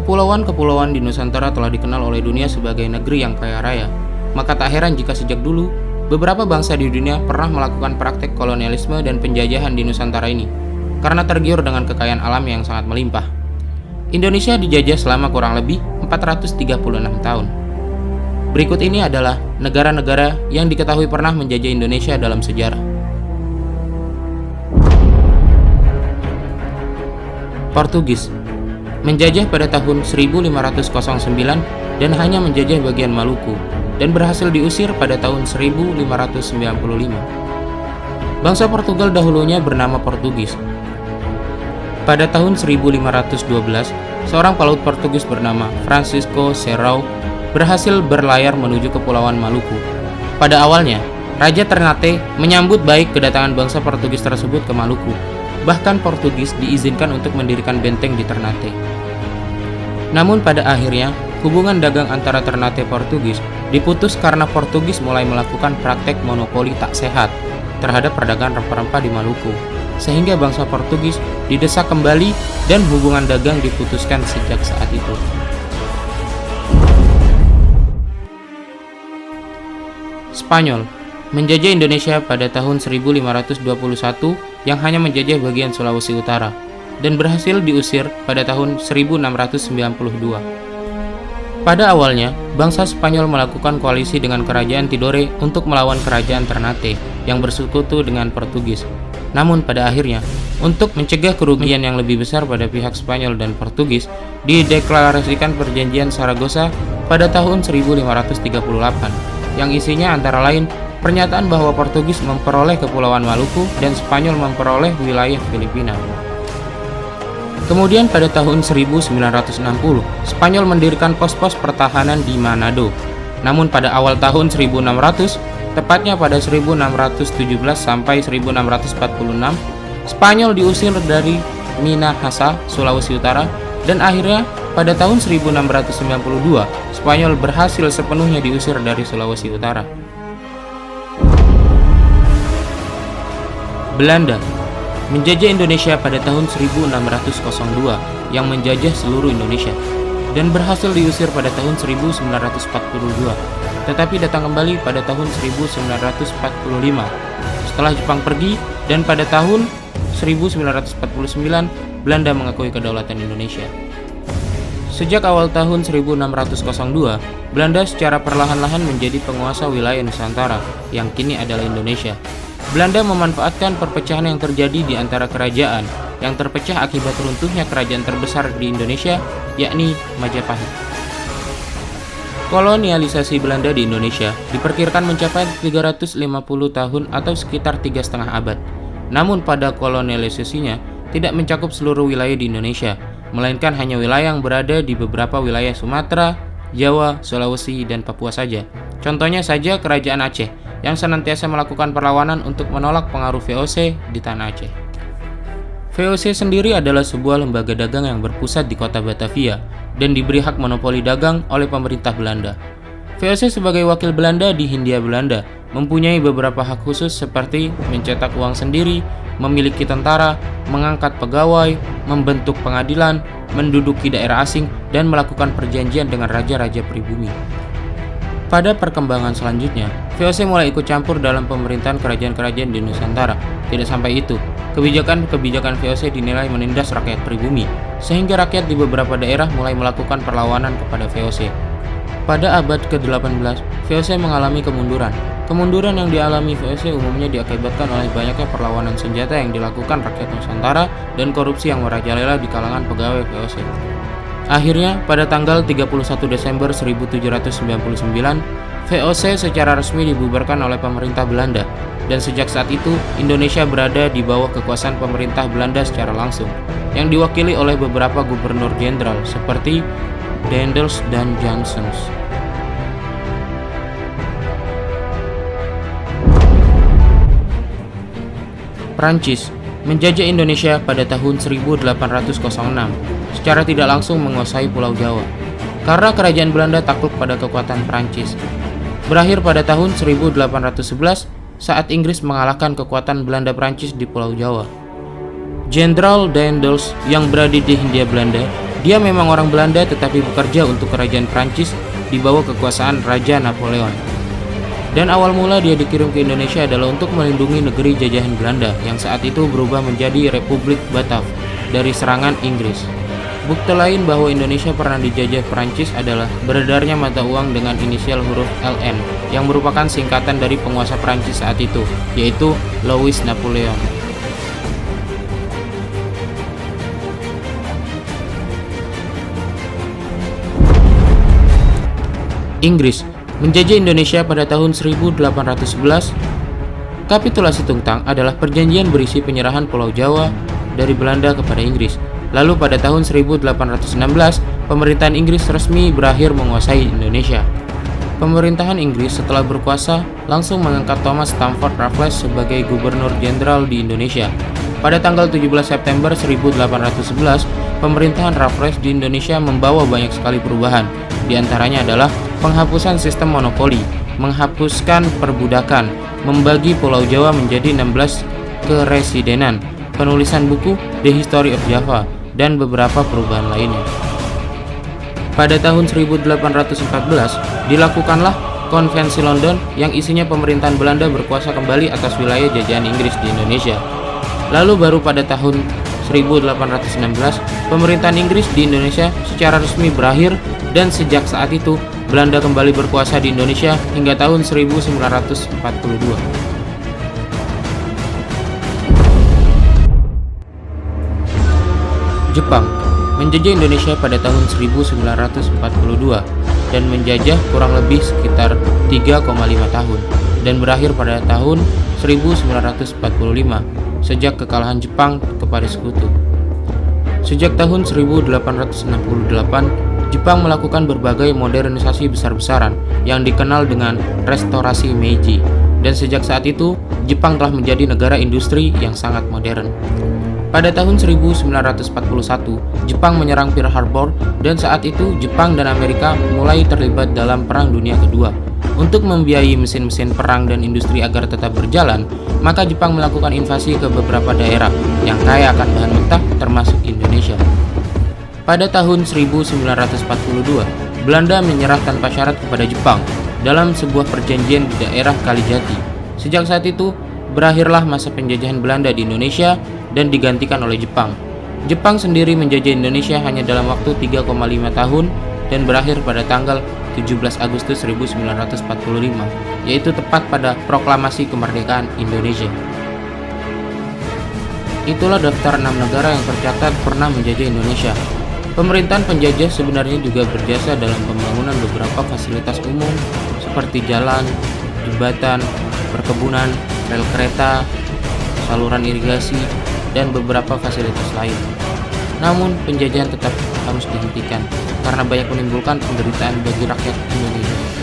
Kepulauan-kepulauan di Nusantara telah dikenal oleh dunia sebagai negeri yang kaya raya. Maka tak heran jika sejak dulu, beberapa bangsa di dunia pernah melakukan praktek kolonialisme dan penjajahan di Nusantara ini, karena tergiur dengan kekayaan alam yang sangat melimpah. Indonesia dijajah selama kurang lebih 436 tahun. Berikut ini adalah negara-negara yang diketahui pernah menjajah Indonesia dalam sejarah. Portugis menjajah pada tahun 1509 dan hanya menjajah bagian Maluku dan berhasil diusir pada tahun 1595. Bangsa Portugal dahulunya bernama Portugis. Pada tahun 1512, seorang pelaut Portugis bernama Francisco Serrao berhasil berlayar menuju Kepulauan Maluku. Pada awalnya, Raja Ternate menyambut baik kedatangan bangsa Portugis tersebut ke Maluku. Bahkan Portugis diizinkan untuk mendirikan benteng di Ternate. Namun pada akhirnya, hubungan dagang antara Ternate Portugis diputus karena Portugis mulai melakukan praktek monopoli tak sehat terhadap perdagangan rempah-rempah di Maluku, sehingga bangsa Portugis didesak kembali dan hubungan dagang diputuskan sejak saat itu. Spanyol menjajah Indonesia pada tahun 1521 yang hanya menjajah bagian Sulawesi Utara dan berhasil diusir pada tahun 1692. Pada awalnya, bangsa Spanyol melakukan koalisi dengan kerajaan Tidore untuk melawan kerajaan Ternate yang bersekutu dengan Portugis. Namun pada akhirnya, untuk mencegah kerugian yang lebih besar pada pihak Spanyol dan Portugis, dideklarasikan perjanjian Saragossa pada tahun 1538 yang isinya antara lain pernyataan bahwa Portugis memperoleh Kepulauan Maluku dan Spanyol memperoleh wilayah Filipina. Kemudian pada tahun 1960, Spanyol mendirikan pos-pos pertahanan di Manado. Namun pada awal tahun 1600, tepatnya pada 1617 sampai 1646, Spanyol diusir dari Minahasa, Sulawesi Utara, dan akhirnya pada tahun 1692, Spanyol berhasil sepenuhnya diusir dari Sulawesi Utara. Belanda menjajah Indonesia pada tahun 1602 yang menjajah seluruh Indonesia dan berhasil diusir pada tahun 1942, tetapi datang kembali pada tahun 1945 setelah Jepang pergi, dan pada tahun 1949 Belanda mengakui kedaulatan Indonesia. Sejak awal tahun 1602, Belanda secara perlahan-lahan menjadi penguasa wilayah Nusantara yang kini adalah Indonesia. Belanda memanfaatkan perpecahan yang terjadi di antara kerajaan yang terpecah akibat runtuhnya kerajaan terbesar di Indonesia, yakni Majapahit. Kolonialisasi Belanda di Indonesia diperkirakan mencapai 350 tahun atau sekitar 3,5 abad. Namun pada kolonialisasinya tidak mencakup seluruh wilayah di Indonesia, melainkan hanya wilayah yang berada di beberapa wilayah Sumatera, Jawa, Sulawesi, dan Papua saja. Contohnya saja Kerajaan Aceh yang senantiasa melakukan perlawanan untuk menolak pengaruh VOC di tanah Aceh. VOC sendiri adalah sebuah lembaga dagang yang berpusat di kota Batavia dan diberi hak monopoli dagang oleh pemerintah Belanda. VOC sebagai wakil Belanda di Hindia Belanda mempunyai beberapa hak khusus seperti mencetak uang sendiri, memiliki tentara, mengangkat pegawai, membentuk pengadilan, menduduki daerah asing, dan melakukan perjanjian dengan raja-raja pribumi. Pada perkembangan selanjutnya, VOC mulai ikut campur dalam pemerintahan kerajaan-kerajaan di Nusantara. Tidak sampai itu, kebijakan-kebijakan VOC dinilai menindas rakyat pribumi, sehingga rakyat di beberapa daerah mulai melakukan perlawanan kepada VOC. Pada abad ke-18, VOC mengalami kemunduran. Kemunduran yang dialami VOC umumnya diakibatkan oleh banyaknya perlawanan senjata yang dilakukan rakyat Nusantara dan korupsi yang merajalela di kalangan pegawai VOC. Akhirnya, pada tanggal 31 Desember 1799, VOC secara resmi dibubarkan oleh pemerintah Belanda, dan sejak saat itu Indonesia berada di bawah kekuasaan pemerintah Belanda secara langsung, yang diwakili oleh beberapa gubernur jenderal seperti Daendels dan Janssens. Prancis menjajah Indonesia pada tahun 1806, secara tidak langsung menguasai Pulau Jawa, karena kerajaan Belanda takluk pada kekuatan Prancis. Berakhir pada tahun 1811 saat Inggris mengalahkan kekuatan Belanda Prancis di Pulau Jawa. Jenderal Daendels yang berada di Hindia Belanda Dia memang orang Belanda tetapi bekerja untuk kerajaan Prancis di bawah kekuasaan Raja Napoleon. Dan awal mula dia dikirim ke Indonesia adalah untuk melindungi negeri jajahan Belanda yang saat itu berubah menjadi Republik Batav dari serangan Inggris. Bukti lain bahwa Indonesia pernah dijajah Prancis adalah beredarnya mata uang dengan inisial huruf LN yang merupakan singkatan dari penguasa Prancis saat itu, yaitu Louis Napoleon. Inggris menjajah Indonesia pada tahun 1811. Kapitulasi Tungtang adalah perjanjian berisi penyerahan Pulau Jawa dari Belanda kepada Inggris. Lalu pada tahun 1816, pemerintahan Inggris resmi berakhir menguasai Indonesia. Pemerintahan Inggris setelah berkuasa langsung mengangkat Thomas Stamford Raffles sebagai gubernur jenderal di Indonesia. Pada tanggal 17 September 1811, pemerintahan Raffles di Indonesia membawa banyak sekali perubahan. Di antaranya adalah penghapusan sistem monopoli, menghapuskan perbudakan, membagi Pulau Jawa menjadi 16 keresidenan, penulisan buku The History of Java, dan beberapa perubahan lainnya. Pada tahun 1814, dilakukanlah Konvensi London yang isinya pemerintahan Belanda berkuasa kembali atas wilayah jajahan Inggris di Indonesia. Lalu baru pada tahun 1816, pemerintahan Inggris di Indonesia secara resmi berakhir dan sejak saat itu Belanda kembali berkuasa di Indonesia hingga tahun 1942. Jepang menjajah Indonesia pada tahun 1942 dan menjajah kurang lebih sekitar 3,5 tahun dan berakhir pada tahun 1945 sejak kekalahan Jepang kepada sekutu. Sejak tahun 1868, Jepang melakukan berbagai modernisasi besar-besaran yang dikenal dengan Restorasi Meiji, dan sejak saat itu Jepang telah menjadi negara industri yang sangat modern. Pada tahun 1941, Jepang menyerang Pearl Harbor dan saat itu Jepang dan Amerika mulai terlibat dalam Perang Dunia Kedua. Untuk membiayai mesin-mesin perang dan industri agar tetap berjalan, maka Jepang melakukan invasi ke beberapa daerah yang kaya akan bahan mentah termasuk Indonesia. Pada tahun 1942, Belanda menyerah tanpa syarat kepada Jepang dalam sebuah perjanjian di daerah Kalijati. Sejak saat itu, berakhirlah masa penjajahan Belanda di Indonesia dan digantikan oleh Jepang. Jepang sendiri menjajah Indonesia hanya dalam waktu 3,5 tahun dan berakhir pada tanggal 17 Agustus 1945, yaitu tepat pada proklamasi kemerdekaan Indonesia. Itulah daftar 6 negara yang tercatat pernah menjajah Indonesia. Pemerintahan penjajah sebenarnya juga berjasa dalam pembangunan beberapa fasilitas umum seperti jalan, jembatan, perkebunan, rel kereta, saluran irigasi, dan beberapa fasilitas lain. Namun, penjajahan tetap harus dihentikan karena banyak menimbulkan penderitaan bagi rakyat Indonesia.